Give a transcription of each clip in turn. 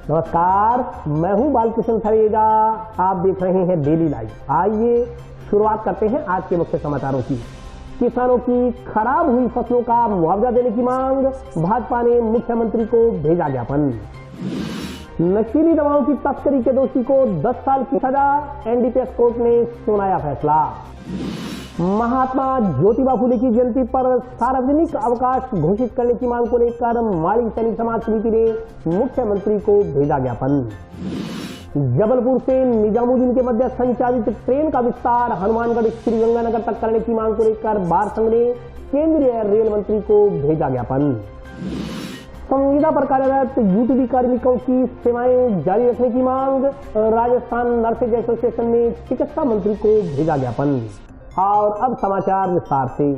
नमस्कार, मैं हूं बालकृष्ण थरेजा। आप देख रहे हैं डेली लाइव। आइए शुरुआत करते हैं आज के मुख्य समाचारों की। किसानों की खराब हुई फसलों का मुआवजा देने की मांग, भाजपा ने मुख्यमंत्री को भेजा ज्ञापन। नशीली दवाओं की तस्करी के दोषी को 10 साल की सजा, एनडीपीएस कोर्ट ने सुनाया फैसला। महात्मा ज्योतिबा फुले की जयंती पर सार्वजनिक अवकाश घोषित करने की मांग को लेकर माड़ी सैनिक समाज समिति ने मुख्यमंत्री को भेजा ज्ञापन। जबलपुर से निजामुद्दीन के मध्य संचालित ट्रेन का विस्तार हनुमानगढ़ श्रीगंगानगर तक करने की मांग को लेकर बार संघ ने केंद्रीय रेल मंत्री को भेजा ज्ञापन। संविदा पर कार्यरत यूटीडी कार्मिकों की सेवाएं जारी रखने की मांग, राजस्थान नर्सेज एसोसिएशन ने चिकित्सा मंत्री को भेजा ज्ञापन। और अब समाचार विस्तार से।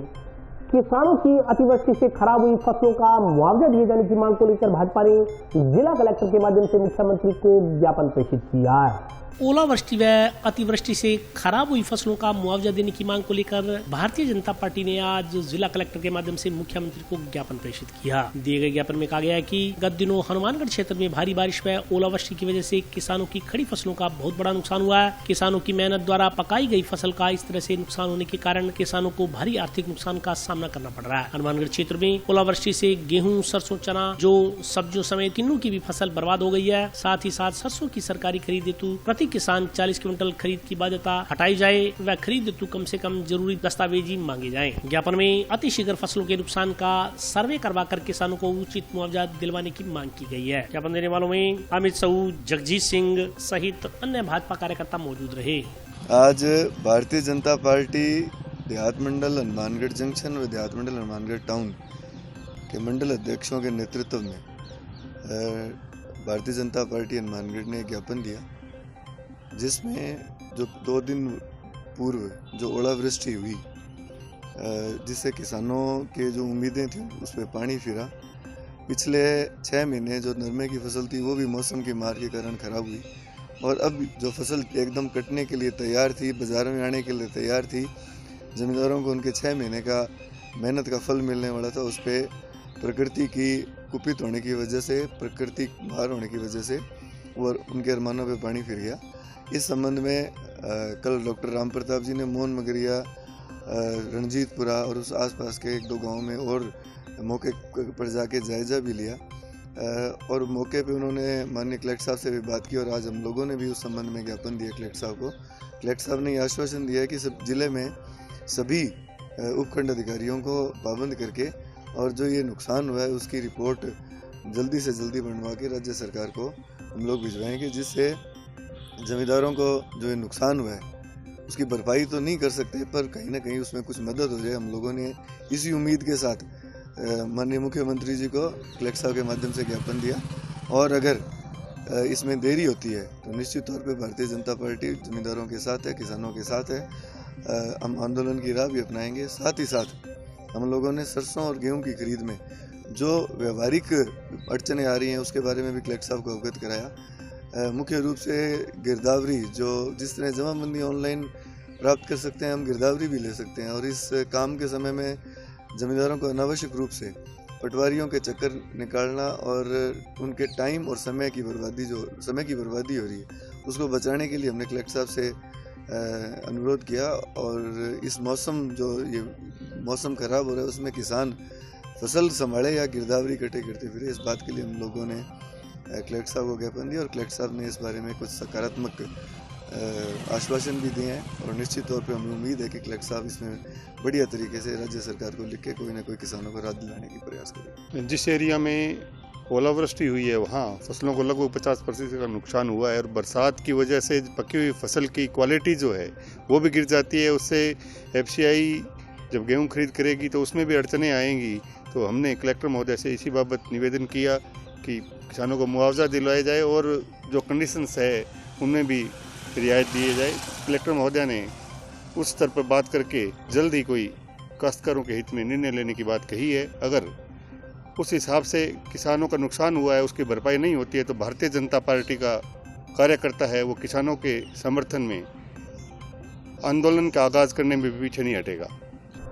किसानों की अतिवृष्टि से खराब हुई फसलों का मुआवजा दिए जाने की मांग को लेकर भाजपा ने जिला कलेक्टर के माध्यम से मुख्यमंत्री को ज्ञापन प्रेषित किया है। ओलावृष्टि व अतिवृष्टि से खराब हुई फसलों का मुआवजा देने की मांग को लेकर भारतीय जनता पार्टी ने आज जिला कलेक्टर के माध्यम से मुख्यमंत्री को ज्ञापन प्रेषित किया। दिए गए ज्ञापन में कहा गया है कि गत दिनों हनुमानगढ़ क्षेत्र में भारी बारिश व ओलावृष्टि की वजह से किसानों की खड़ी फसलों का बहुत बड़ा नुकसान हुआ है। किसानों की मेहनत द्वारा पकाई गई फसल का इस तरह से नुकसान होने के कारण किसानों को भारी आर्थिक नुकसान का सामना करना पड़ रहा है। हनुमानगढ़ क्षेत्र में ओलावृष्टि से गेहूं, सरसों, चना, जो सब्जियों समेत किन्नू की भी फसल बर्बाद हो गई है। साथ ही साथ सरसों की सरकारी खरीद हेतु प्रति किसान 40 क्विंटल खरीद की बाध्यता हटाई जाए व खरीद हेतु कम से कम जरूरी दस्तावेजी मांगे जाएं। ज्ञापन में अतिशीघ्र फसलों के नुकसान का सर्वे करवाकर किसानों को उचित मुआवजा दिलवाने की मांग की गई है। ज्ञापन देने वालों में अमित साहू, जगजीत सिंह सहित अन्य भाजपा कार्यकर्ता मौजूद रहे। आज भारतीय जनता पार्टी देहात मंडल हनुमानगढ़ जंक्शन व देहात मंडल हनुमानगढ़ टाउन के मंडल अध्यक्षों के नेतृत्व में भारतीय जनता पार्टी हनुमानगढ़ ने ज्ञापन दिया, जिसमें जो 2 दिन पूर्व जो ओलावृष्टि हुई, जिससे किसानों के जो उम्मीदें थी उस पर पानी फिरा। पिछले 6 महीने जो नरमे की फसल थी वो भी मौसम की मार के कारण खराब हुई, और अब जो फसल एकदम कटने के लिए तैयार थी, बाजार में आने के लिए तैयार थी, जमींदारों को उनके 6 महीने का मेहनत का फल मिलने वाला था, उस पर प्रकृति की कुपित होने की वजह से, प्रकृति मार होने की वजह से और उनके अरमानों पे पानी फिर गया। इस संबंध में कल डॉक्टर राम प्रताप जी ने मोहन मगरिया, रणजीतपुरा और उस आसपास के 1-2 गाँव में और मौके पर जाके जायजा भी लिया, और मौके पे उन्होंने माननीय कलेक्टर साहब से भी बात की, और आज हम लोगों ने भी उस संबंध में ज्ञापन दिया कलेक्टर साहब को। कलेक्टर साहब ने आश्वासन दिया है कि सब जिले में सभी उपखंड अधिकारियों को पाबंद करके और जो ये नुकसान हुआ है उसकी रिपोर्ट जल्दी से जल्दी बनवा के राज्य सरकार को हम लोग भिजवाएंगे, जिससे जमींदारों को जो नुकसान हुआ है उसकी भरपाई तो नहीं कर सकते, पर कहीं ना कहीं उसमें कुछ मदद हो जाए। हम लोगों ने इसी उम्मीद के साथ माननीय मुख्यमंत्री जी को कलेक्टर साहब के माध्यम से ज्ञापन दिया, और अगर इसमें देरी होती है तो निश्चित तौर पे भारतीय जनता पार्टी जमींदारों के साथ है, किसानों के साथ है। हम आंदोलन की राह भी अपनाएंगे। साथ ही साथ हम लोगों ने सरसों और गेहूँ की खरीद में जो व्यवहारिक अड़चनें आ रही हैं उसके बारे में भी कलेक्टर साहब को अवगत कराया। मुख्य रूप से गिरदावरी, जो जिस तरह जमाबंदी ऑनलाइन प्राप्त कर सकते हैं, हम गिरदावरी भी ले सकते हैं, और इस काम के समय में जमींदारों को अनावश्यक रूप से पटवारियों के चक्कर निकालना और उनके टाइम और समय की बर्बादी हो रही है, उसको बचाने के लिए हमने कलेक्टर साहब से अनुरोध किया। और इस मौसम, जो ये मौसम खराब हो रहा है, उसमें किसान फसल संभाले या गिरदावरी कटे करते फिरे, इस बात के लिए हम लोगों ने कलेक्टर साहब को ज्ञापन दिया, और कलेक्टर साहब ने इस बारे में कुछ सकारात्मक आश्वासन भी दिए हैं, और निश्चित तौर पे हमें उम्मीद है कि कलेक्टर साहब इसमें बढ़िया तरीके से राज्य सरकार को लिख के कोई ना कोई किसानों को राहत दिलाने की प्रयास करेंगे। जिस एरिया में ओलावृष्टि हुई है वहाँ फसलों को लगभग 50% का नुकसान हुआ है, और बरसात की वजह से पकी हुई फसल की क्वालिटी जो है वो भी गिर जाती है। उससे एफसीआई जब गेहूँ खरीद करेगी तो उसमें भी अड़चनें आएंगी। तो हमने कलेक्टर महोदय से इसी बाबत निवेदन किया कि किसानों को मुआवजा दिलवाया जाए, और जो कंडीशंस है उनमें भी रियायत दिए जाए। कलेक्टर महोदय ने उस स्तर पर बात करके जल्द ही कोई काश्तकारों के हित में निर्णय लेने की बात कही है। अगर उस हिसाब से किसानों का नुकसान हुआ है, उसकी भरपाई नहीं होती है, तो भारतीय जनता पार्टी का कार्यकर्ता है वो किसानों के समर्थन में आंदोलन का आगाज करने में भी पीछे नहीं हटेगा।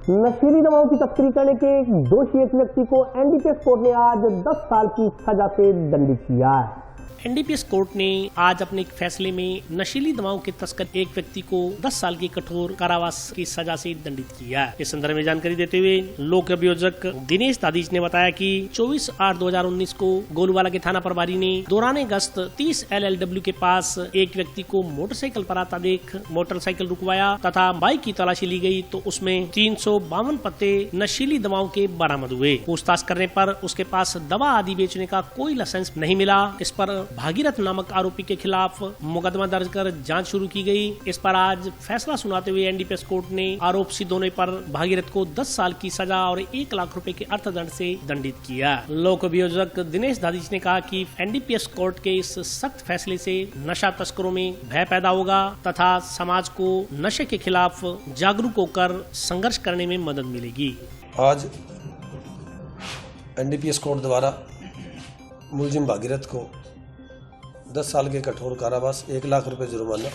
नशीली दवाओं की तस्करी करने के दोषी एक व्यक्ति को एनडीपीएस कोर्ट ने आज 10 साल की सजा से दंडित किया है। एनडीपीएस कोर्ट ने आज अपने एक फैसले में नशीली दवाओं के तस्कर एक व्यक्ति को 10 साल की कठोर कारावास की सजा से दंडित किया। इस संदर्भ में जानकारी देते हुए लोक अभियोजक दिनेश दादीज ने बताया कि 24/8/2019 को गोलूवाला के थाना प्रभारी ने दौरान गश्त 30 LLW के पास एक व्यक्ति को मोटरसाइकिल पर आता देख मोटरसाइकिल रुकवाया तथा बाइक की तलाशी ली गई तो उसमें 352 पत्ते नशीली दवाओं के बरामद हुए। पूछताछ करने पर उसके पास दवा आदि बेचने का कोई लाइसेंस नहीं मिला। इस पर भागीरथ नामक आरोपी के खिलाफ मुकदमा दर्ज कर जांच शुरू की गई। इस पर आज फैसला सुनाते हुए एनडीपीएस कोर्ट ने आरोपी दोनों पर भागीरथ को 10 साल की सजा और 1 लाख रुपए के अर्थदंड से दंडित किया। लोक अभियोजक दिनेश दादीज ने कहा कि एनडीपीएस कोर्ट के इस सख्त फैसले से नशा तस्करों में भय पैदा होगा तथा समाज को नशे के खिलाफ जागरूक होकर संघर्ष करने में मदद मिलेगी। आज एनडीपीएस कोर्ट द्वारा मुलजिम भागीरथ को 10 साल के कठोर कारावास, 1 लाख रुपए जुर्माना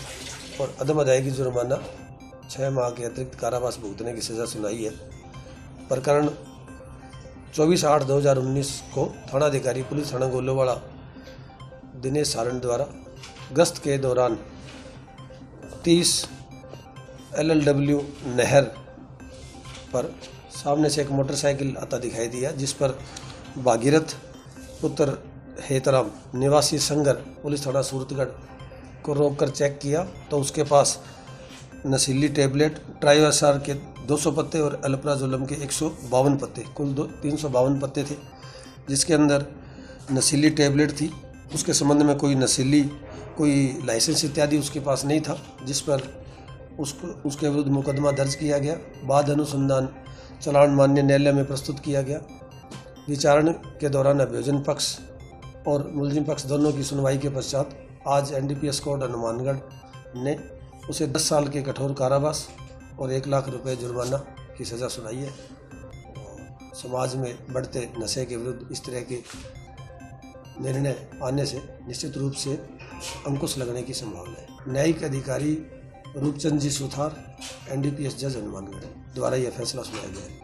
और अदम अदायगी जुर्माना 6 माह के अतिरिक्त कारावास भुगतने की सजा सुनाई है। प्रकरण 24/8/2019 को थानाधिकारी पुलिस थाना गोलूवाला दिनेश सारण द्वारा गश्त के दौरान 30 LLW नहर पर सामने से एक मोटरसाइकिल आता दिखाई दिया, जिस पर भागीरथ पुत्र हेतराम निवासी संगर पुलिस थाना सूरतगढ़ को रोककर चेक किया तो उसके पास नशीली टेबलेट ट्राइवासार के 200 पत्ते और अल्प्राजोलम के 152 पत्ते, कुल 352 पत्ते थे, जिसके अंदर नशीली टेबलेट थी। उसके संबंध में कोई लाइसेंस इत्यादि उसके पास नहीं था, जिस पर उसके विरुद्ध मुकदमा दर्ज किया गया। बाद अनुसंधान चालान मान्य न्यायालय में प्रस्तुत किया गया। विचारण के दौरान अभियोजन पक्ष और मुलजिम पक्ष दोनों की सुनवाई के पश्चात आज एनडीपीएस कोर्ट हनुमानगढ़ ने उसे 10 साल के कठोर कारावास और 1 लाख रुपए जुर्माना की सज़ा सुनाई है। समाज में बढ़ते नशे के विरुद्ध इस तरह के निर्णय आने से निश्चित रूप से अंकुश लगने की संभावना है। न्यायिक अधिकारी रूपचंद जी सुथार, एनडीपीएस जज हनुमानगढ़ द्वारा यह फैसला सुनाया गया है।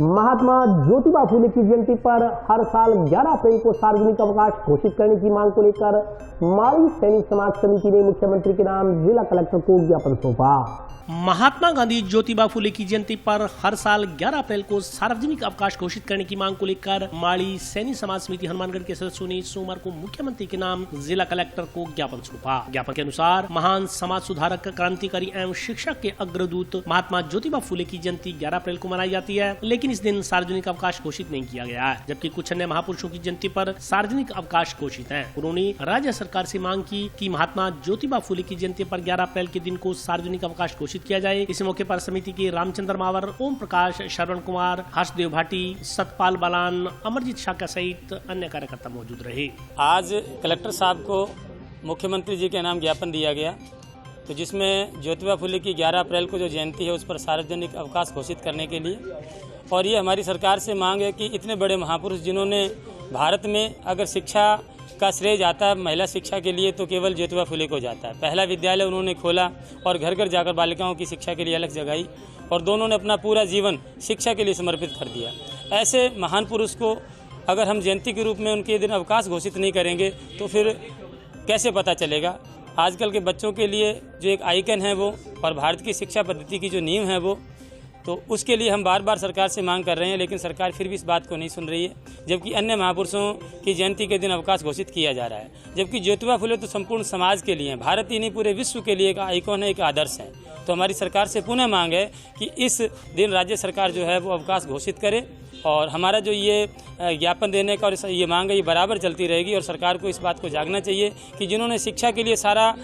महात्मा ज्योतिबा फुले की जयंती पर हर साल 11 अप्रैल को सार्वजनिक अवकाश घोषित करने की मांग को लेकर माड़ी सैनिक समाज समिति ने मुख्यमंत्री के नाम जिला कलेक्टर को ज्ञापन सौंपा। महात्मा गांधी ज्योतिबा फुले की जयंती पर हर साल 11 अप्रैल को सार्वजनिक अवकाश घोषित करने की मांग को लेकर माड़ी सैनिक समाज समिति हनुमानगढ़ के सदस्यों ने सोमवार को मुख्यमंत्री के नाम जिला कलेक्टर को ज्ञापन सौंपा। ज्ञापन के अनुसार महान समाज सुधारक, क्रांतिकारी एवं शिक्षक के अग्रदूत महात्मा ज्योतिबा फुले की जयंती 11 अप्रैल को मनाई जाती है, लेकिन इस दिन सार्वजनिक अवकाश घोषित नहीं किया गया है, जबकि कुछ अन्य महापुरुषों की जयंती पर सार्वजनिक अवकाश घोषित है। उन्होंने राज्य सरकार से मांग की कि महात्मा ज्योतिबा फुले की जयंती पर 11 अप्रैल के दिन को सार्वजनिक अवकाश घोषित किया जाए। इस मौके पर समिति के रामचंद्र मावर, ओम प्रकाश, श्रवण कुमार, हर्षदेव भाटी, सतपाल बालान, अमरजीत शाका सहित अन्य कार्यकर्ता मौजूद रहे। आज कलेक्टर साहब को मुख्यमंत्री जी के नाम ज्ञापन दिया गया, तो जिसमें ज्योतिबा फुले की 11 अप्रैल को जो जयंती है उस पर सार्वजनिक अवकाश घोषित करने के लिए, और ये हमारी सरकार से मांग है कि इतने बड़े महापुरुष जिन्होंने भारत में अगर शिक्षा का श्रेय जाता है महिला शिक्षा के लिए तो केवल ज्योतिबा फुले को जाता है। पहला विद्यालय उन्होंने खोला और घर घर जाकर बालिकाओं की शिक्षा के लिए अलग जगाई, और दोनों ने अपना पूरा जीवन शिक्षा के लिए समर्पित कर दिया। ऐसे महान पुरुष को अगर हम जयंती के रूप में उनके दिन अवकाश घोषित नहीं करेंगे तो फिर कैसे पता चलेगा। आजकल के बच्चों के लिए जो एक आइकन है वो, और भारत की शिक्षा पद्धति की जो नींव है वो, तो उसके लिए हम बार बार सरकार से मांग कर रहे हैं, लेकिन सरकार फिर भी इस बात को नहीं सुन रही है। जबकि अन्य महापुरुषों की जयंती के दिन अवकाश घोषित किया जा रहा है, जबकि ज्योतिबा फुले तो संपूर्ण समाज के लिए, भारत ही नहीं पूरे विश्व के लिए एक आइकॉन है, एक आदर्श है। तो हमारी सरकार से पुनः मांग है कि इस दिन राज्य सरकार जो है वो अवकाश घोषित करे, और हमारा जो ये ज्ञापन देने का और ये मांग है ये बराबर चलती रहेगी। और सरकार को इस बात को जागना चाहिए कि जिन्होंने शिक्षा के लिए सारा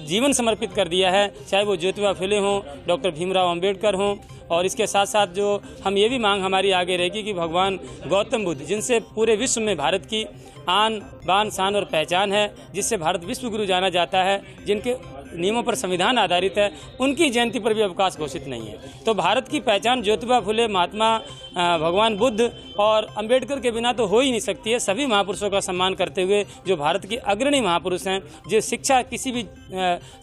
जीवन समर्पित कर दिया है, चाहे वो ज्योतिबा फुले हों, डॉक्टर भीमराव अंबेडकर हों, और इसके साथ साथ जो हम ये भी मांग हमारी आगे रहेगी कि भगवान गौतम बुद्ध, जिनसे पूरे विश्व में भारत की आन बान शान और पहचान है, जिससे भारत विश्व गुरु जाना जाता है, जिनके नियमों पर संविधान आधारित है, उनकी जयंती पर भी अवकाश घोषित नहीं है। तो भारत की पहचान ज्योतिबा फुले, महात्मा भगवान बुद्ध और अंबेडकर के बिना तो हो ही नहीं सकती है। सभी महापुरुषों का सम्मान करते हुए जो भारत के अग्रणी महापुरुष हैं, जो शिक्षा किसी भी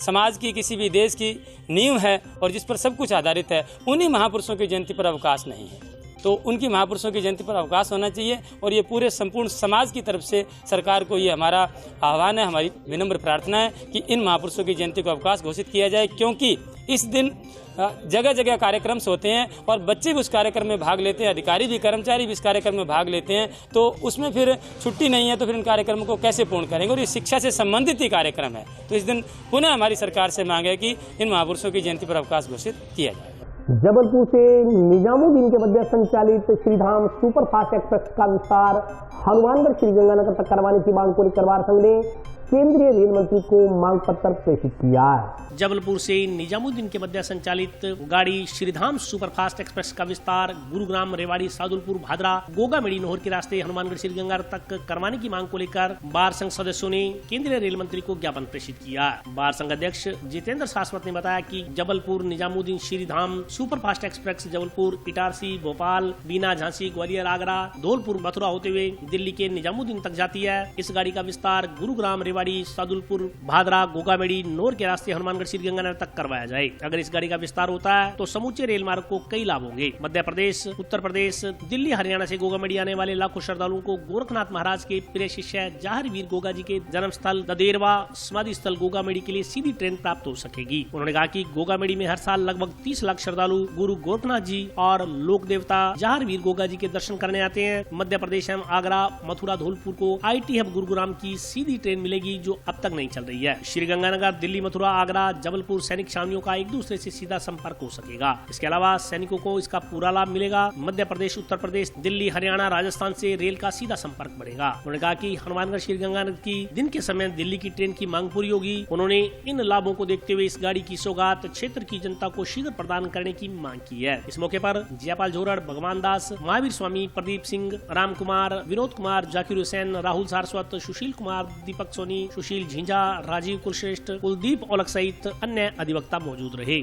समाज की, किसी भी देश की नींव है और जिस पर सब कुछ आधारित है, उन्हीं महापुरुषों की जयंती पर अवकाश नहीं है। तो उनकी महापुरुषों की जयंती पर अवकाश होना चाहिए। और ये पूरे संपूर्ण समाज की तरफ से सरकार को ये हमारा आह्वान है, हमारी विनम्र प्रार्थना है कि इन महापुरुषों की जयंती को अवकाश घोषित किया जाए, क्योंकि इस दिन जगह जगह कार्यक्रम होते हैं और बच्चे भी उस कार्यक्रम में भाग लेते हैं, अधिकारी भी, कर्मचारी भी इस कार्यक्रम में भाग लेते हैं। तो उसमें फिर छुट्टी नहीं है तो फिर इन कार्यक्रमों को कैसे पूर्ण करेंगे? और ये शिक्षा से संबंधित ही कार्यक्रम है। तो इस दिन पुनः हमारी सरकार से मांग है कि इन महापुरुषों की जयंती पर अवकाश घोषित किया जाए। जबलपुर से निजामुद्दीन के मध्य संचालित श्रीधाम सुपरफास्ट एक्सप्रेस का विस्तार हनुमानगढ़ श्रीगंगानगर तक करवाने की मांग को लेकर वार संघ ने केंद्रीय रेल मंत्री को मांग पत्र प्रेषित किया है। जबलपुर से निजामुद्दीन के मध्य संचालित गाड़ी श्रीधाम सुपरफास्ट एक्सप्रेस का विस्तार गुरुग्राम, रेवाड़ी, सादुलपुर, भादरा, गोगामेड़ी, नोहर के रास्ते हनुमानगढ़ श्रीगंगानगर तक करवाने की मांग को लेकर बार संघ सदस्यों ने केंद्रीय रेल मंत्री को ज्ञापन प्रेषित किया। बार संघ अध्यक्ष जितेंद्र शाश्वत ने बताया कि जबलपुर निजामुद्दीन श्रीधाम सुपरफास्ट एक्सप्रेस जबलपुर, इटारसी, भोपाल, बीना, झांसी, ग्वालियर, आगरा, धौलपुर, मथुरा होते हुए दिल्ली के निजामुद्दीन तक जाती है। इस गाड़ी का विस्तार गुरुग्राम, रेवाड़ी, सादुलपुर, भादरा, गोगामेड़ी, नोहर के रास्ते हनुमानगढ़ श्रीगंगानगर तक करवाया जाए। अगर इस गाड़ी का विस्तार होता है तो समूचे रेल मार्ग को कई लाभ होंगे। मध्य प्रदेश, उत्तर प्रदेश, दिल्ली, हरियाणा से गोगामेड़ी आने वाले लाखों श्रद्धालुओं को गोरखनाथ महाराज के प्रिय शिष्य जहार वीर गोगा जी के जन्म स्थल ददेरवा समाधि स्थल गोगामेड़ी के लिए सीधी ट्रेन प्राप्त हो सकेगी। उन्होंने कहा कि गोगामेड़ी में हर साल लगभग 30 लाख श्रद्धालु गुरु गोरखनाथ जी और लोक देवता जहार वीर गोगा जी के दर्शन करने आते हैं। मध्य प्रदेश एवं आगरा, मथुरा, धौलपुर को IT हब गुरुग्राम की सीधी ट्रेन मिलेगी, जो अब तक नहीं चल रही है। श्रीगंगानगर, दिल्ली, मथुरा, आगरा, जबलपुर सैनिक छावनियों का एक दूसरे से सीधा संपर्क हो सकेगा। इसके अलावा सैनिकों को इसका पूरा लाभ मिलेगा। मध्य प्रदेश, उत्तर प्रदेश, दिल्ली, हरियाणा, राजस्थान से रेल का सीधा संपर्क बढ़ेगा। उन्होंने कहा कि हनुमानगढ़ श्रीगंगानगर की दिन के समय दिल्ली की ट्रेन की मांग पूरी होगी। उन्होंने इन लाभों को देखते हुए इस गाड़ी की सौगात क्षेत्र की जनता को शीघ्र प्रदान करने की मांग की है। इस मौके पर जयपाल झोरड़, भगवान दास, महावीर स्वामी, प्रदीप सिंह, राम कुमार, विनोद कुमार, जाकिर हुसैन, राहुल सारस्वत, सुशील कुमार, दीपक सोनी, सुशील झिंझा, राजीव कुलश्रेष्ठ, कुलदीप औलख सहित अन्य अधिवक्ता मौजूद रहे।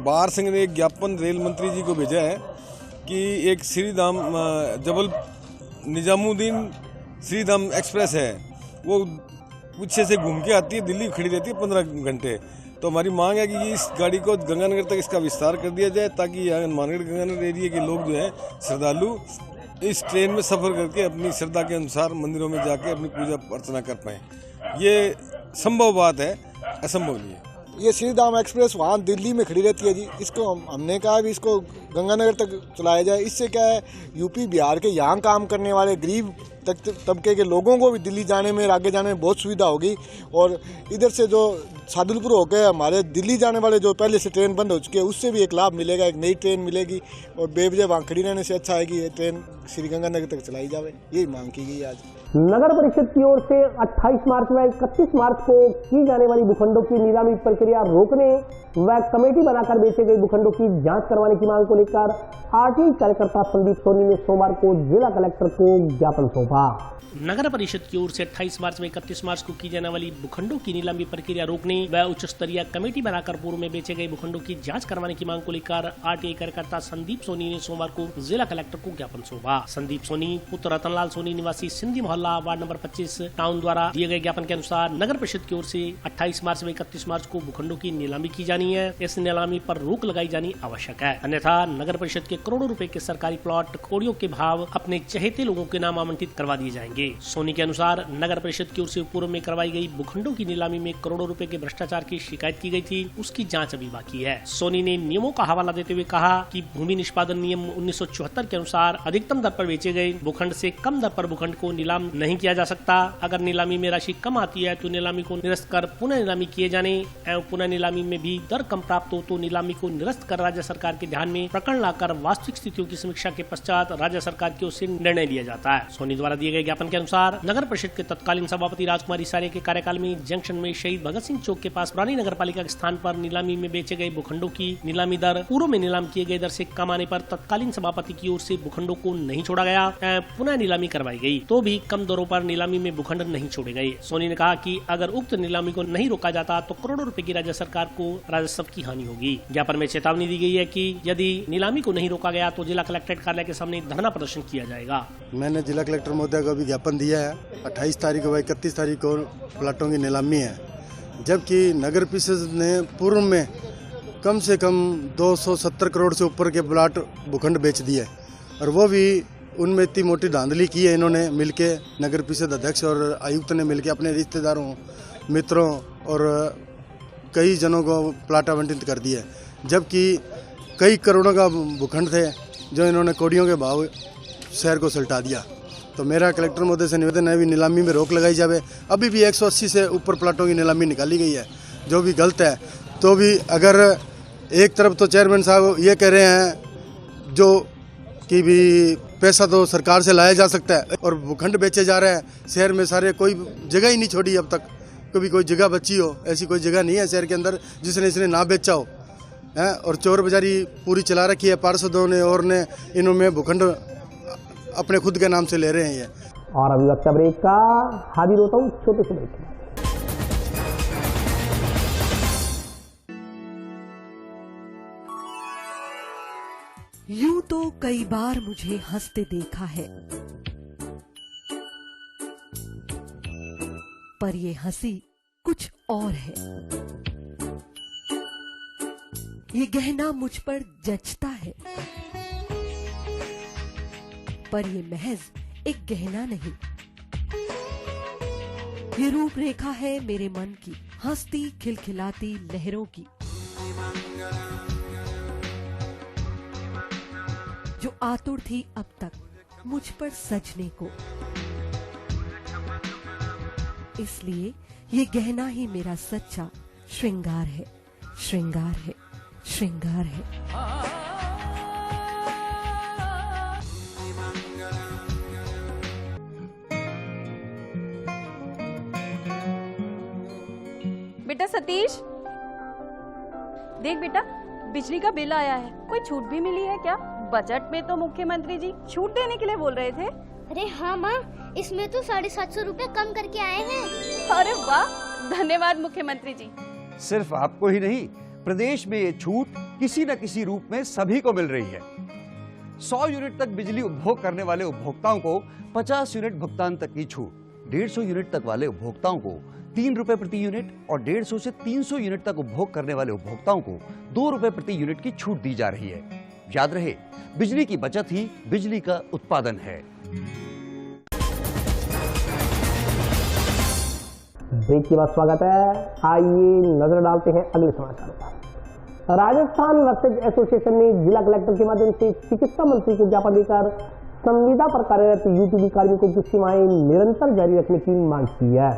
बार संघ ने एक ज्ञापन रेल मंत्री जी को भेजा है कि एक श्रीधाम जबल निजामुद्दीन श्रीधाम एक्सप्रेस है, वो पीछे से घूम के आती है, दिल्ली खड़ी रहती है 15 घंटे। तो हमारी मांग है कि इस गाड़ी को गंगानगर तक इसका विस्तार कर दिया जाए, ताकि यहाँ हनुमानगढ़ गंगानगर एरिया के लोग जो है श्रद्धालु इस ट्रेन में सफर करके अपनी श्रद्धा के अनुसार मंदिरों में जाके अपनी पूजा अर्चना कर पाए। ये संभव बात है, असंभव नहीं है। ये श्रीधाम एक्सप्रेस वहाँ दिल्ली में खड़ी रहती है जी। इसको हमने कहा भी इसको गंगानगर तक चलाया जाए। इससे क्या है, यूपी बिहार के यहाँ काम करने वाले गरीब तबके के लोगों को भी दिल्ली जाने में, आगे जाने में बहुत सुविधा होगी। और इधर से जो सादुलपुर होकर हमारे दिल्ली जाने वाले जो पहले से ट्रेन बंद हो चुकी है, उससे भी एक लाभ मिलेगा, एक नई ट्रेन मिलेगी। और बेवजह वहाँ खड़ी रहने से अच्छा है कि ये ट्रेन श्रीगंगानगर तक चलाई जाए, यही मांग की गई आज। नगर परिषद की ओर से 28 मार्च व 31 मार्च को की जाने वाली भूखंडों की नीलामी प्रक्रिया रोकने व कमेटी बनाकर बेचे गए भूखंडों की जांच करवाने की मांग को लेकर RTI कार्यकर्ता संदीप सोनी ने सोमवार को जिला कलेक्टर को ज्ञापन सौंपा। नगर परिषद की ओर से 28 मार्च में 31 मार्च को की जाने वाली भूखंडों की नीलामी प्रक्रिया रोकने व उच्च स्तरीय कमेटी बनाकर पूर्व में बेचे गए भूखंडों की जांच करवाने की मांग को लेकर RTI कार्यकर्ता संदीप सोनी ने सोमवार को जिला कलेक्टर को ज्ञापन सौंपा। संदीप सोनी पुत्र रतनलाल सोनी निवासी सिंधी मोहल्ला वार्ड नंबर 25 टाउन द्वारा दिए गए ज्ञापन के अनुसार नगर परिषद की ओर से 28 मार्च में 31 मार्च को भूखंडों की नीलामी की जानी है। इस नीलामी पर रोक लगाई जानी आवश्यक है, अन्यथा नगर परिषद के करोड़ों रुपए के सरकारी प्लॉट कोड़ियों के भाव अपने चहेते लोगों के नाम आवंटित करवा दिए जाएंगे। सोनी के अनुसार नगर परिषद की ओर से पूर्व में करवाई गई भूखंडों की नीलामी में करोड़ों रुपए के भ्रष्टाचार की शिकायत की गई थी, उसकी जांच अभी बाकी है। सोनी ने नियमों का हवाला देते हुए कहा कि भूमि निष्पादन नियम 1974 के अनुसार अधिकतम दर पर बेचे गए भूखंड से कम दर पर भूखंड को नीलाम नहीं किया जा सकता। अगर नीलामी में राशि कम आती है तो नीलामी को निरस्त कर पुनः नीलामी किए जाने एवं पुनः नीलामी में भी दर कम प्राप्त हो तो नीलामी को निरस्त कर राज्य सरकार के ध्यान में प्रकरण लाकर वास्तविक स्थितियों की समीक्षा के पश्चात राज्य सरकार की ओर से निर्णय लिया जाता है। सोनी द्वारा दिए गए ज्ञापन के अनुसार नगर परिषद के तत्कालीन सभापति राजकुमार इसारे के कार्यकाल में जंक्शन में शहीद भगत सिंह चौक के पास पुरानी नगर पालिका के स्थान पर नीलामी में बेचे गए भूखंडों की नीलामी दर पूर्व में नीलाम किए गए दर से कम आने पर तत्कालीन सभापति की ओर से भूखंडों को नहीं छोड़ा गया, पुनः नीलामी करवाई गई तो भी कम दरों पर नीलामी में भूखंड नहीं छोड़े गए। सोनी ने कहा कि अगर उक्त नीलामी को नहीं रोका जाता तो करोड़ों रुपए की राज्य सरकार को राजस्व की हानि होगी। ज्ञापन में चेतावनी दी गई है कि यदि नीलामी को नहीं रोका गया तो जिला कलेक्ट्रेट कार्यालय के सामने धरना प्रदर्शन किया जाएगा। मैंने जिला कलेक्टर महोदय को भी ज्ञापन दिया है। 28 तारीख व 31 तारीख को प्लाटों की नीलामी है, जबकि नगर परिषद ने पूर्व में कम से कम 270 करोड़ से ऊपर के प्लाट भूखंड बेच दिए और वो भी उनमें इतनी मोटी धांधली की है इन्होंने मिलके, नगर परिषद अध्यक्ष और आयुक्त ने मिलके अपने रिश्तेदारों, मित्रों और कई जनों को प्लाट आवंटित कर दिया, जबकि कई करोड़ों का भूखंड थे जो इन्होंने कौड़ियों के भाव शहर को सल्टा दिया। तो मेरा कलेक्टर महोदय से निवेदन है भी नीलामी में रोक लगाई जाए। अभी भी 180 से ऊपर प्लाटों की नीलामी निकाली गई है, जो भी गलत है। तो भी अगर एक तरफ तो चेयरमैन साहब ये कह रहे हैं जो कि भी पैसा तो सरकार से लाया जा सकता है और भूखंड बेचे जा रहे हैं शहर में सारे, कोई जगह ही नहीं छोड़ी अब तक, कभी कोई जगह बची हो, ऐसी कोई जगह नहीं है शहर के अंदर जिसने इसने ना बेचा हो है। और चोर बाजारी पूरी चला रखी है पार्षदों ने और ने, इन्होंने भूखंड अपने खुद के नाम से ले रहे हैं ये। और अभी वक्त ब्रेक का, हाजिर होता हूँ छोटे से ब्रेक। यूं तो कई बार मुझे हंसते देखा है, पर ये हंसी कुछ और है। ये गहना मुझ पर जचता है, पर ये महज एक गहना नहीं, ये रूपरेखा है मेरे मन की, हंसती खिलखिलाती लहरों की, जो आतुर थी अब तक मुझ पर सजने को। इसलिए ये गहना ही मेरा सच्चा श्रृंगार है, श्रृंगार है, श्रृंगार है। बेटा सतीश, देख बेटा, बिजली का बिल आया है, कोई छूट भी मिली है क्या? बजट में तो मुख्यमंत्री जी छूट देने के लिए बोल रहे थे। अरे हाँ माँ, इसमें तो 750 रुपए कम करके आए हैं। अरे वाह, धन्यवाद मुख्यमंत्री जी। सिर्फ आपको ही नहीं, प्रदेश में ये छूट किसी न किसी रूप में सभी को मिल रही है। 100 यूनिट तक बिजली उपभोग करने वाले उपभोक्ताओं को 50 यूनिट भुगतान तक की छूट, 150 यूनिट तक वाले उपभोक्ताओं को 3 रुपए प्रति यूनिट और 150 से 300 यूनिट तक उपभोग करने वाले उपभोक्ताओं को 2 रुपए प्रति यूनिट की छूट दी जा रही है। याद रहे, बिजली की बचत ही बिजली का उत्पादन है। ब्रेक के बाद स्वागत है। आइए नजर डालते हैं अगले समाचारों पर। राजस्थान नर्सेज एसोसिएशन ने जिला कलेक्टर के माध्यम से चिकित्सा मंत्री को ज्ञापन देकर संविदा पर कार्यरत यूटीबी कार्मिकों की सेवाएं निरंतर जारी रखने की मांग की है।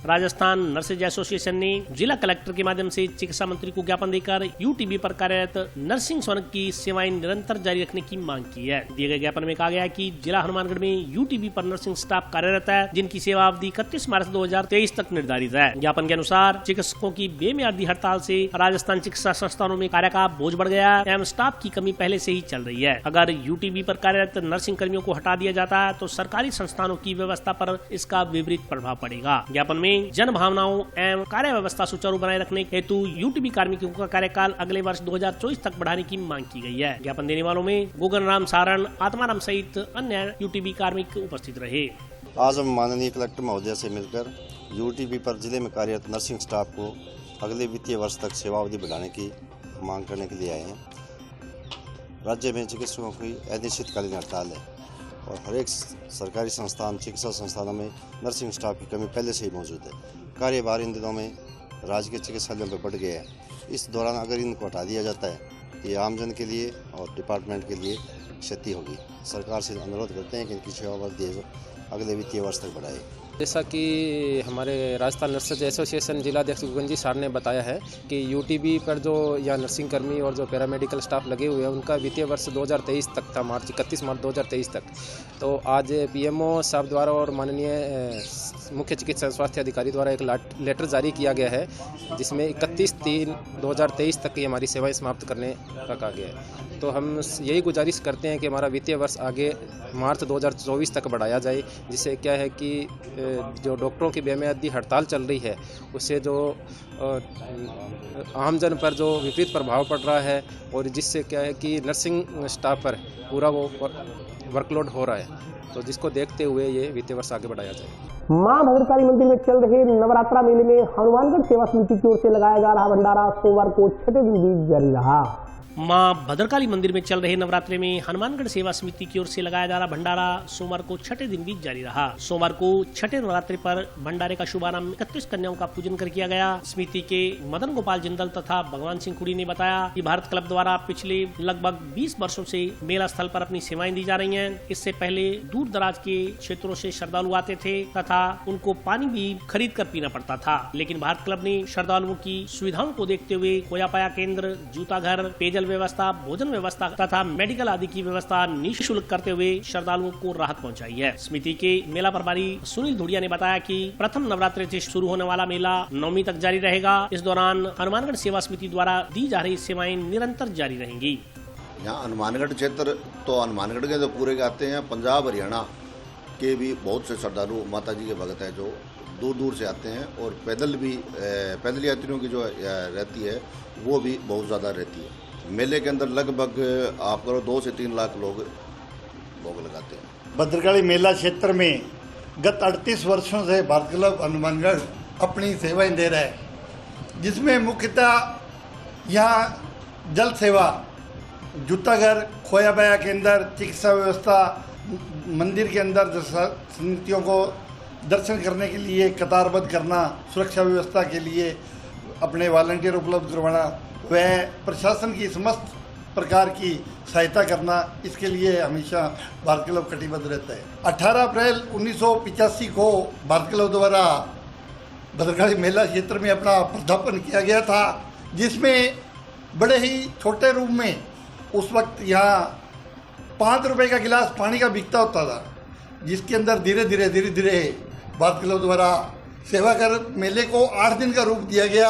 राजस्थान नर्सेज एसोसिएशन ने जिला कलेक्टर के माध्यम से चिकित्सा मंत्री को ज्ञापन देकर यूटीबी पर कार्यरत नर्सिंग स्वर्ग की सेवाएं निरंतर जारी रखने की मांग की है। दिए गए ज्ञापन में कहा गया है कि जिला हनुमानगढ़ में यूटीबी पर नर्सिंग स्टाफ कार्यरत है, जिनकी सेवा अवधि 31 मार्च 2023 तक निर्धारित है। ज्ञापन के अनुसार चिकित्सकों की बेमियादी हड़ताल से राजस्थान चिकित्सा संस्थानों में कार्य का बोझ बढ़ गया एवं स्टाफ की कमी पहले से ही चल रही है। अगर यूटीबी पर कार्यरत नर्सिंग कर्मियों को हटा दिया जाता है तो सरकारी संस्थानों की व्यवस्था पर इसका विपरीत प्रभाव पड़ेगा। ज्ञापन में जन भावनाओं एवं कार्य व्यवस्था सुचारू बनाए रखने हेतु यूटीबी कार्मिकों का कार्यकाल अगले वर्ष 2024 तक बढ़ाने की मांग की गई है। ज्ञापन देने वालों में गोगन राम सारण, आत्माराम सहित अन्य यूटीबी कार्मिक उपस्थित रहे। आज हम माननीय कलेक्टर महोदय से मिलकर यूटीबी पर जिले में कार्यरत नर्सिंग स्टाफ को अगले वित्तीय वर्ष तक सेवावधि बढ़ाने की मांग करने के लिए आए हैं। राज्य में चिकित्सकों की अनिश्चितकालीन हड़ताल है और हर एक सरकारी संस्थान, चिकित्सा संस्थानों में नर्सिंग स्टाफ की कमी पहले से ही मौजूद है। कार्यभार इन दिनों में राज्य के चिकित्सालयों पर बढ़ गया है। इस दौरान अगर इनको हटा दिया जाता है ये आमजन के लिए और डिपार्टमेंट के लिए क्षति होगी। सरकार से अनुरोध करते हैं कि इनकी सेवावधि अगले वित्तीय वर्ष तक बढ़ाए। जैसा कि हमारे राजस्थान नर्सेज एसोसिएशन जिलाध्यक्ष गुगनजी सर ने बताया है कि यूटीबी पर जो या नर्सिंग कर्मी और जो पैरामेडिकल स्टाफ लगे हुए हैं उनका वित्तीय वर्ष 2023 तक था, 31 मार्च 2023 तक। तो आज पीएमओ साहब द्वारा और माननीय मुख्य चिकित्सा स्वास्थ्य अधिकारी द्वारा एक लेटर जारी किया गया है जिसमें 31/3/2023 तक की हमारी सेवाएं समाप्त करने का कहा गया है। तो हम यही गुजारिश करते हैं कि हमारा वित्तीय वर्ष आगे मार्च 2024 तक बढ़ाया जाए, जिससे क्या है कि जो डॉक्टरों की बेमियादी हड़ताल चल रही है उससे जो आमजन पर जो विपरीत प्रभाव पड़ रहा है और जिससे क्या है कि नर्सिंग स्टाफ पर पूरा वो वर्कलोड हो रहा है, तो जिसको देखते हुए ये वित्तीय वर्ष आगे बढ़ाया जाए। मां भद्रकाली मंदिर में चल रहे नवरात्रा मेले में हनुमानगढ़ सेवा समिति की ओर से लगाया जा रहा भंडारा सोमवार को छठे दिन भी जारी रहा। मां भद्रकाली मंदिर में चल रहे नवरात्रि में हनुमानगढ़ सेवा समिति की ओर से लगाया जा रहा भंडारा सोमवार को छठे दिन भी जारी रहा। सोमवार को छठे नवरात्रि पर भंडारे का शुभारंभ 31 कन्याओं का पूजन कर किया गया। समिति के मदन गोपाल जिंदल तथा भगवान सिंह खुड़ी ने बताया कि भारत क्लब द्वारा पिछले लगभग 20 वर्षों से मेला स्थल पर अपनी सेवाएं दी जा रही हैं। इससे पहले दूर दराज के क्षेत्रों से श्रद्धालु आते थे तथा उनको पानी भी खरीद कर पीना पड़ता था, लेकिन भारत क्लब ने श्रद्धालुओं की सुविधाओं को देखते हुए खोया-पाया केंद्र, जूता घर, पेयजल व्यवस्था, भोजन व्यवस्था तथा मेडिकल आदि की व्यवस्था निःशुल्क करते हुए श्रद्धालुओं को राहत पहुंचाई है। समिति के मेला प्रभारी सुनील धुड़िया ने बताया कि प्रथम नवरात्रि से शुरू होने वाला मेला 9वीं तक जारी रहेगा। इस दौरान हनुमानगढ़ सेवा समिति द्वारा दी जा रही सेवाएं निरंतर जारी रहेंगी। यहाँ हनुमानगढ़ क्षेत्र तो हनुमानगढ़ के जो पूरे आते हैं, पंजाब हरियाणा के भी बहुत से श्रद्धालु माता जी के भक्त हैं जो दूर दूर से आते हैं और पैदल यात्रियों की जो रहती है वो भी बहुत ज़्यादा रहती है। मेले के अंदर लगभग आप करो 2 से 3 लाख लोग भोग लगाते हैं। भद्रकाली मेला क्षेत्र में गत 38 वर्षों से भारत क्लब हनुमानगढ़ अपनी सेवाएं दे रहा है, जिसमें मुख्यतः यहाँ जल सेवा, जूता घर, खोया पाया केंद्र, चिकित्सा व्यवस्था, मंदिर के अंदर समितियों को दर्शन करने के लिए कतारबद्ध करना, सुरक्षा व्यवस्था के लिए अपने वॉलंटियर उपलब्ध करवाना, वह प्रशासन की समस्त प्रकार की सहायता करना, इसके लिए हमेशा भारत क्लब कटिबद्ध रहता है। 18 अप्रैल 1985 को भारत क्लब द्वारा भद्रकाली मेला क्षेत्र में अपना पदार्पण किया गया था, जिसमें बड़े ही छोटे रूप में उस वक्त यहाँ 5 रुपए का गिलास पानी का बिकता होता था, जिसके अंदर धीरे धीरे भारत क्लब द्वारा सेवा कर मेले को 8 दिन का रूप दिया गया।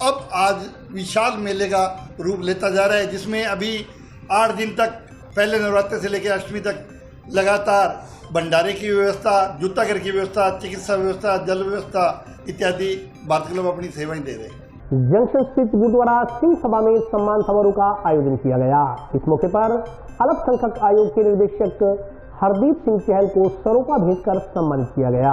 अब आज विशाल मेले का रूप लेता जा रहा है, जिसमें अभी 8 दिन तक, पहले नवरात्रि से लेकर अष्टमी तक लगातार भंडारे की व्यवस्था, जूता घर की व्यवस्था, चिकित्सा व्यवस्था, जल व्यवस्था इत्यादि भारत क्लब अपनी सेवाएं दे रहे हैं। जंक्शन स्थित गुरुद्वारा सिंह सभा में सम्मान समारोह का आयोजन किया गया। इस मौके पर अल्पसंख्यक आयोग के निर्देशक हरदीप सिंह चहल को सरोपा भेजकर सम्मानित किया गया।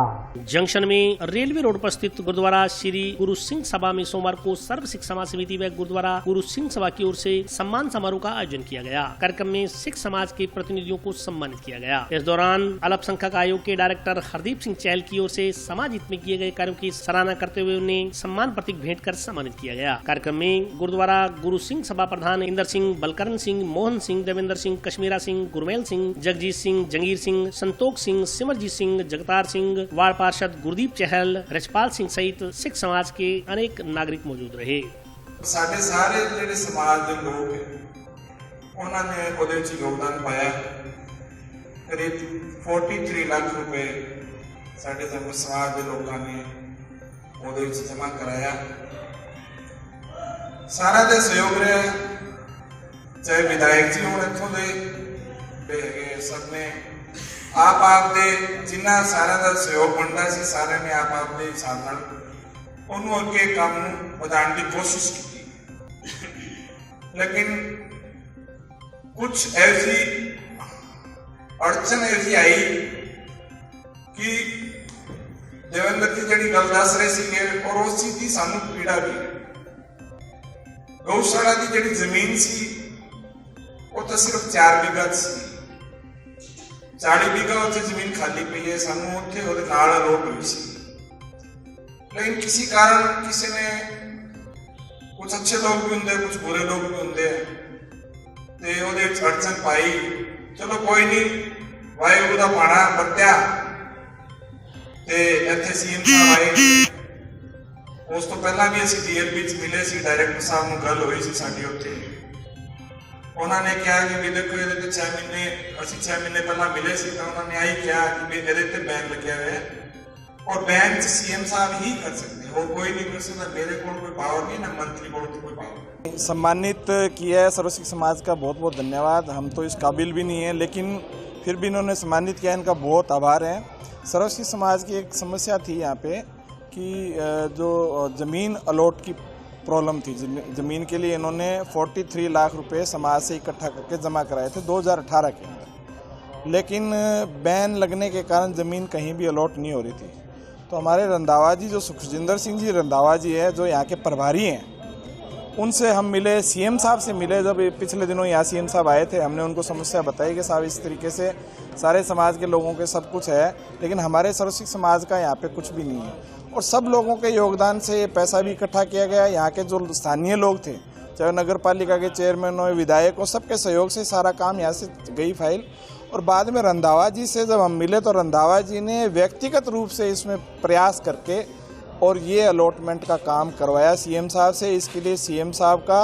जंक्शन में रेलवे रोड पर स्थित गुरुद्वारा श्री गुरु सिंह सभा में सोमवार को सर्व सिख समाज समिति व गुरुद्वारा गुरु सिंह सभा की ओर से सम्मान समारोह का आयोजन किया गया। कार्यक्रम में सिख समाज के प्रतिनिधियों को सम्मानित किया गया। इस दौरान अल्पसंख्यक आयोग के डायरेक्टर हरदीप सिंह चहल की ओर से समाज हित में किए गए कार्यों की सराहना करते हुए उन्हें सम्मान प्रतीक भेंट कर सम्मानित किया गया। कार्यक्रम में गुरुद्वारा गुरु सिंह सभा प्रधान इंदर सिंह, बलकरण सिंह, मोहन सिंह, देवेंद्र सिंह, कश्मीरा सिंह, गुरमेल सिंह, जगजीत सिंह, जंगीर सिंह, संतोख सिंह, सिमरजीत सिंह, जगतार सिंह, वार्ड पार्षद गुरदीप चहल, रजपाल सिंह सहित सिख समाज के अनेक नागरिक मौजूद रहे। साढ़े सारे ਜਿਹੜੇ समाज के लोग उन्होंने ਉਹਦੇ ਚ योगदान पाया। करीब 43 लाख रुपए साढ़े समाज के लोगों ने ਉਹਦੇ ਵਿੱਚ जमा कराया। सारा ਦਾ सहयोग रहा, चाहे विधायक जी हों इत्थों दे सबने आप दे जिन्ना सारा का सहयोग बनता सी, सारे ने आप दे हिसाब नाल उन्होंने अगे काम बढ़ाने की कोशिश की, लेकिन कुछ ऐसी अड़चन ऐसी आई कि देवेंद्र जी जी गल दस रहे थे और उस चीज की सानू पीड़ा भी। गौशाला की जी जमीन सी वो तो सिर्फ 4 बीघा सी, 40 बीघा उत्थे जमीन खाली पई है, सानू उत्थे ओहदे नाल रोक हुई सी, लेकिन किसी कारण किसी ने, कुछ अच्छे लोग भी होंगे कुछ बुरे लोग भी होंगे, ते ओहदे विच अड़चन पाई। चलो कोई नहीं, वाहिगुरू दा पाना बरत्या ते इत्थे सीएम साहब आए। उस तो पहला भी असीं डीएलपी च मिले सी, डायरेक्टर साहब नूं गल होई सी साडी उत्थे। उन्होंने कहा कि भी देखो ये 6 महीने, असी 6 महीने पहला मिले सी तो उन्होंने आई कहा कि ये बैन लगे हुए है और बैन सीएम साहब ही कर सकते, और कोई नहीं कर सकता। मेरे को कोई पावर नहीं, ना मंत्री को कोई पावर। सम्मानित किया है सर्व सिख समाज का बहुत बहुत धन्यवाद। हम तो इस काबिल भी नहीं है, लेकिन फिर भी इन्होंने सम्मानित किया, इनका बहुत आभार है। सर्व सिख समाज की एक समस्या थी यहाँ पे कि जो ज़मीन अलॉट की प्रॉब्लम थी, ज़मीन के लिए इन्होंने 43 लाख रुपए समाज से इकट्ठा करके जमा कराए थे 2018 के अंदर, लेकिन बैन लगने के कारण ज़मीन कहीं भी अलॉट नहीं हो रही थी। तो हमारे रंधावा जी, जो सुखजिंदर सिंह जी रंधावा जी है, जो यहाँ के प्रभारी हैं, उनसे हम मिले, सीएम साहब से मिले। जब पिछले दिनों यहाँ सीएम साहब आए थे, हमने उनको समस्या बताई कि साहब इस तरीके से सारे समाज के लोगों के सब कुछ है, लेकिन हमारे सर्वसिख समाज का यहाँ पे कुछ भी नहीं है। और सब लोगों के योगदान से ये पैसा भी इकट्ठा किया गया। यहाँ के जो स्थानीय लोग थे, चाहे नगर पालिका के चेयरमैन हो, विधायक हो, सबके सहयोग से सारा काम यहाँ से गई फाइल। और बाद में रंधावा जी से जब हम मिले तो रंधावा जी ने व्यक्तिगत रूप से इसमें प्रयास करके और ये अलॉटमेंट का काम करवाया सीएम साहब से। इसके लिए सीएम साहब का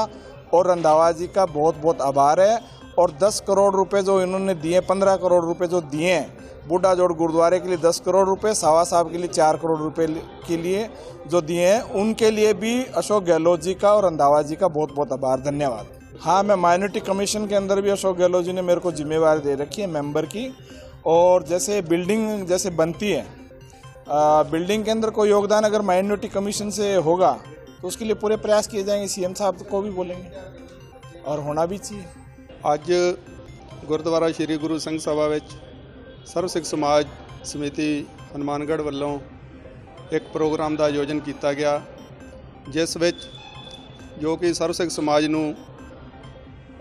और रंधावा जी का बहुत बहुत आभार है। और 10 करोड़ रुपए जो इन्होंने दिए, 15 करोड़ रुपए जो दिए हैं बूढ़ा जोड़ गुरुद्वारे के लिए 10 करोड़ रुपए, सावा साहब के लिए 4 करोड़ रुपए के लिए जो दिए हैं, उनके लिए भी अशोक गहलोत जी का और रंधावा जी का बहुत बहुत आभार, धन्यवाद। हाँ, मैं माइनॉरिटी कमीशन के अंदर भी अशोक गहलोत जी ने मेरे को जिम्मेवारी दे रखी है मेंबर की। और जैसे बिल्डिंग जैसे बनती है, बिल्डिंग के अंदर कोई योगदान अगर माइनॉरिटी कमीशन से होगा तो उसके लिए पूरे प्रयास किए जाएंगे। सीएम साहब को भी बोलेंगे और होना भी चाहिए। ਅੱਜ ਗੁਰਦੁਆਰਾ ਸ਼੍ਰੀ ਗੁਰੂ ਸਿੰਘ ਸਭਾ ਵਿੱਚ ਸਰਵ ਸਿੱਖ ਸਮਾਜ ਸਮਿਤੀ ਹਨੂੰਮਾਨਗੜ੍ਹ ਵੱਲੋਂ ਇੱਕ ਪ੍ਰੋਗਰਾਮ ਦਾ ਆਯੋਜਨ ਕੀਤਾ ਗਿਆ, ਜਿਸ ਵਿੱਚ ਜੋ ਕਿ ਸਰਵ ਸਿੱਖ ਸਮਾਜ ਨੂੰ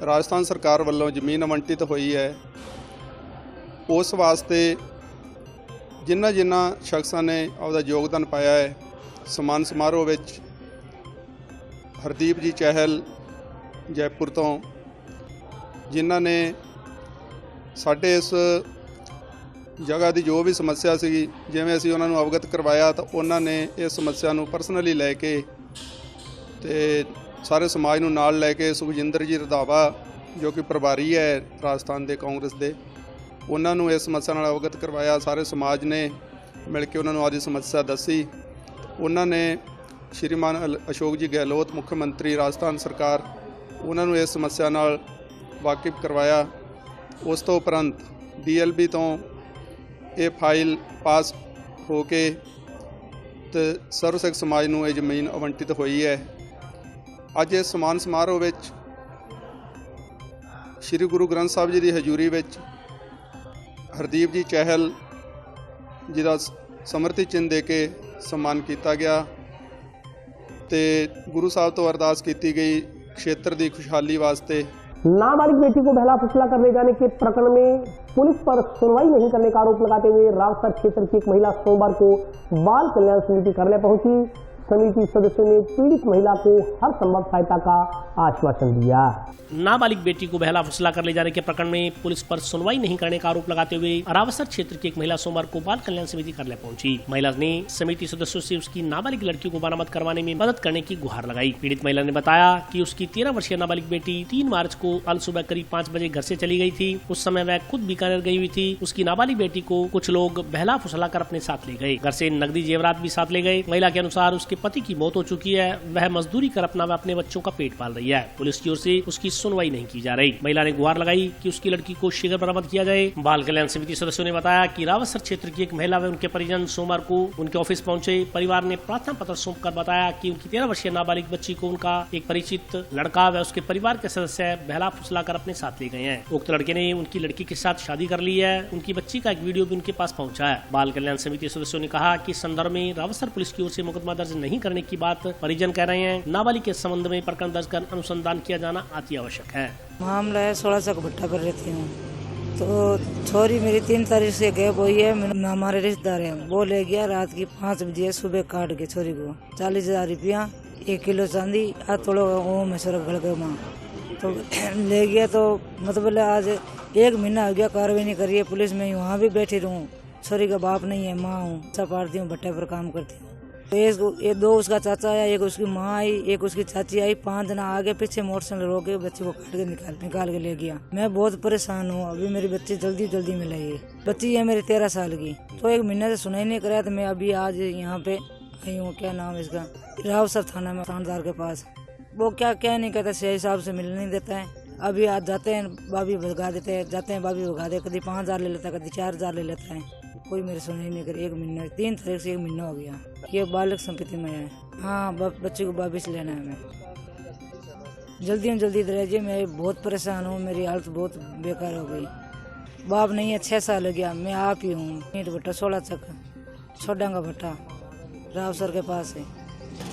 ਰਾਜਸਥਾਨ ਸਰਕਾਰ ਵੱਲੋਂ ਜ਼ਮੀਨ आवंटित ਹੋਈ ਹੈ, ਉਸ ਵਾਸਤੇ ਜਿਨ੍ਹਾਂ ਸ਼ਖਸਾਂ ਨੇ ਆਪਦਾ ਯੋਗਦਾਨ ਪਾਇਆ ਹੈ, ਸਨਮਾਨ ਸਮਾਰੋਹ ਵਿੱਚ ਹਰਦੀਪ ਜੀ ਚਹਿਲ ਜੈਪੁਰ ਤੋਂ, ਜਿਨ੍ਹਾਂ ਨੇ ਸਾਡੇ ਇਸ ਜਗ੍ਹਾ ਦੀ ਜੋ ਵੀ ਸਮੱਸਿਆ ਸੀ, ਜਿਵੇਂ ਅਸੀਂ ਉਹਨਾਂ ਨੂੰ ਅਵਗਤ ਕਰਵਾਇਆ ਤਾਂ ਉਹਨਾਂ ਨੇ ਇਸ ਸਮੱਸਿਆ ਨੂੰ ਪਰਸਨਲੀ ਲੈ ਕੇ ਤੇ ਸਾਰੇ ਸਮਾਜ ਨੂੰ ਨਾਲ ਲੈ ਕੇ ਸੁਖਜਿੰਦਰ ਜੀ ਰੰਧਾਵਾ ਜੋ ਕਿ ਪ੍ਰਭਾਰੀ ਹੈ ਰਾਜਸਥਾਨ ਦੇ ਕਾਂਗਰਸ ਦੇ, ਉਹਨਾਂ ਨੂੰ ਇਸ ਸਮੱਸਿਆ ਨਾਲ ਅਵਗਤ ਕਰਵਾਇਆ। ਸਾਰੇ ਸਮਾਜ ਨੇ ਮਿਲ ਕੇ ਉਹਨਾਂ ਨੂੰ ਆਦੀ ਸਮੱਸਿਆ ਦੱਸੀ। ਉਹਨਾਂ ਨੇ ਸ਼੍ਰੀਮਾਨ ਅਸ਼ੋਕ ਜੀ ਗਹਿਲੋਤ ਮੁੱਖ ਮੰਤਰੀ ਰਾਜਸਥਾਨ ਸਰਕਾਰ, ਉਹਨਾਂ ਨੂੰ ਇਸ ਸਮੱਸਿਆ ਨਾਲ ਵਾਕਿਫ ਕਰਵਾਇਆ। ਉਸ ਤੋਂ ਉਪਰੰਤ DLB ਤੋਂ ਇਹ ਫਾਈਲ ਪਾਸ ਹੋ ਕੇ ਤੇ ਸਰਵ ਸਿੱਖ ਸਮਾਜ ਨੂੰ ਇਹ ਜ਼ਮੀਨ आवंटित ਹੋਈ ਹੈ। ਅੱਜ ਇਸ ਸਨਮਾਨ ਸਮਾਰੋਹ ਵਿੱਚ ਸ਼੍ਰੀ ਗੁਰੂ ਗ੍ਰੰਥ ਸਾਹਿਬ ਜੀ ਦੀ ਹਜ਼ੂਰੀ ਵਿੱਚ ਹਰਦੀਪ ਜੀ ਚਹਿਲ ਜੀ ਦਾ ਸਮਰਤੀ ਚਿੰਨ੍ਹ ਦੇ ਕੇ ਸਨਮਾਨ ਕੀਤਾ ਗਿਆ ਤੇ ਗੁਰੂ ਸਾਹਿਬ ਤੋਂ ਅਰਦਾਸ ਕੀਤੀ ਗਈ क्षेत्र की खुशहाली वास्ते। नाबालिग बेटी को बहला फुसला कर ले जाने के प्रकरण में पुलिस पर सुनवाई नहीं करने का आरोप लगाते हुए रावसर क्षेत्र की एक महिला सोमवार को बाल कल्याण समिति कार्यालय पहुंची। समिति सदस्यों ने पीड़ित महिला को हर संभव सहायता का आश्वासन दिया। नाबालिग बेटी को बहला फुसला कर ले जाने के प्रकरण में पुलिस पर सुनवाई नहीं करने का आरोप लगाते हुए रावसर क्षेत्र की एक महिला सोमवार को बाल कल्याण समिति कार्यालय पहुंची। महिला ने समिति सदस्यों से उसकी नाबालिग लड़की को बरामद करवाने में मदद करने की गुहार लगाई। पीड़ित महिला ने बताया कि उसकी 13 वर्षीय नाबालिग बेटी 3 मार्च को कल सुबह करीब 5 बजे घर से चली गई थी। उस समय वह खुद बीकानेर गई हुई थी। उसकी नाबालिग बेटी को कुछ लोग बहला फुसला कर अपने साथ ले गए। घर से नकदी जेवरात भी साथ ले गए। महिला के अनुसार उसके पति की मौत हो चुकी है, वह मजदूरी कर अपना व अपने बच्चों का पेट पाल रही है। पुलिस की ओर से उसकी सुनवाई नहीं की जा रही। महिला ने गुहार लगाई कि उसकी लड़की को शीघ्र बरामद किया जाए। बाल कल्याण समिति सदस्यों ने बताया कि रावसर क्षेत्र की एक महिला व उनके परिजन सोमवार को उनके ऑफिस पहुंचे। परिवार ने प्रार्थना पत्र सौंपकर बताया कि उनकी 13 वर्षीय नाबालिग बच्ची को उनका एक परिचित लड़का व उसके परिवार के सदस्य बहला फुसला कर अपने साथ ले गए हैं। उक्त लड़के ने उनकी लड़की के साथ शादी कर ली है। उनकी बच्ची का एक वीडियो भी उनके पास पहुंचा है। बाल कल्याण समिति सदस्यों ने कहा कि इस संदर्भ में रावसर पुलिस की ओर से मुकदमा दर्ज नहीं करने की बात परिजन कह रहे हैं। नाबालिग के संबंध में प्रकरण दर्ज कर अनुसंधान किया जाना अति आवश्यक है। मामला है 16 का भट्टा कर रहती हूँ, तो छोरी मेरी 3 तारीख से गैप हुई है। हमारे रिश्तेदार हैं, वो ले गया रात की 5 बजे, सुबह काट के छोरी को 40,000 रुपया, 1 किलो चांदी, आज तोड़ो में सड़क गड़ गए माँ, तो ले गया। तो मतलब आज 1 महीना हो गया, कार्रवाई नहीं करी है पुलिस में। वहाँ भी बैठी रहूँ, छोरी का बाप नहीं है, माँ हूँ, सब पाड़ती हूँ, भट्टे पर काम करती हूँ। एक 2 उसका चाचा आया, एक उसकी माँ आई, एक उसकी चाची आई, 5 जना आगे पीछे मोटरसाइकिल रोक के बच्चे को काट के निकाल के ले गया। मैं बहुत परेशान हूँ। अभी मेरी बच्ची जल्दी मिलेगी। बच्ची है मेरी 13 साल की, तो 1 महीने से सुनाई नहीं कराया। तो मैं अभी आज यहाँ पे आई हूँ, क्या नाम इसका, रावसर थाना में थानेदार के पास। वो क्या नहीं कहता, सही हिसाब से मिलने नहीं देता है। अभी आज जाते हैं, बाबी भगा देते हैं, जाते हैं बाबी भगा दे, कभी 5,000 ले लेता है, कभी 4,000 ले लेता है। कोई मेरी सुनाई नहीं करी। 1 महीना 3 तारीख से 1 महीना हो गया। ये बालक संपत्ति में है। हाँ, बच्चे को वापिस लेना है। हमें जल्दी दीजिए। मैं बहुत परेशान हूँ, मेरी हालत बहुत बेकार हो गई। बाप नहीं है, 6 साल हो गया, मैं आप ही हूँ। ईंट भट्टा 16 चक छोड़ा का भट्टा रावसर के पास है।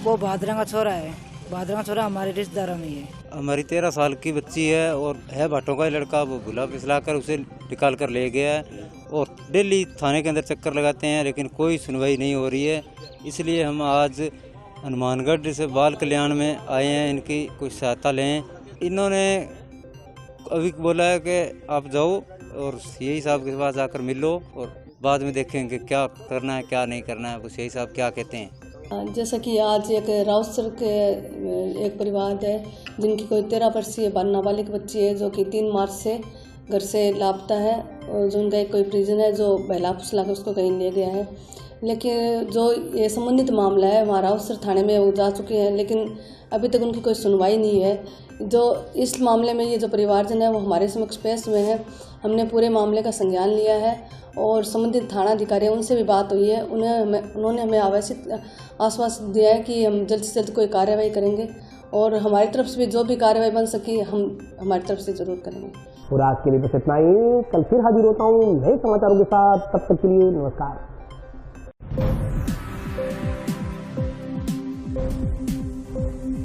वो भादरा का छोरा है, भाद्रा छोरा हमारे रिश्तेदारों में ही है। हमारी 13 साल की बच्ची है और है भाटों का ही लड़का, वो भुला फिसला कर उसे निकाल कर ले गया है और डेली थाने के अंदर चक्कर लगाते हैं लेकिन कोई सुनवाई नहीं हो रही है। इसलिए हम आज हनुमानगढ़ से बाल कल्याण में आए हैं, इनकी कोई सहायता लें। इन्होंने अभी बोला है कि आप जाओ और यही साहब के पास जाकर मिलो और बाद में देखेंगे क्या करना है क्या नहीं करना है, वो यही साहब क्या कहते हैं। जैसा कि आज एक राउसर के एक परिवार है जिनकी कोई 13 वर्षीय नाबालिग बच्ची है जो कि 3 मार्च से घर से लापता है और जो उनका एक कोई प्रिजन है जो बहला फुसला के उसको कहीं ले गया है। लेकिन जो ये संबंधित मामला है वहाँ राउसर थाने में वो जा चुके हैं लेकिन अभी तक उनकी कोई सुनवाई नहीं है। जो इस मामले में ये जो परिवारजन है वो हमारे समक्ष पेश हुए हैं। हमने पूरे मामले का संज्ञान लिया है और संबंधित थाना अधिकारी उनसे भी बात हुई है। उन्होंने हमें आश्वासन दिया है कि हम जल्द से जल्द कोई कार्रवाई करेंगे और हमारी तरफ से भी जो भी कार्रवाई बन सकी हम हमारी तरफ से जरूर करेंगे। और आज के लिए बस इतना ही। कल फिर हाजिर होता हूँ नए समाचारों के साथ, तब तक के लिए नमस्कार।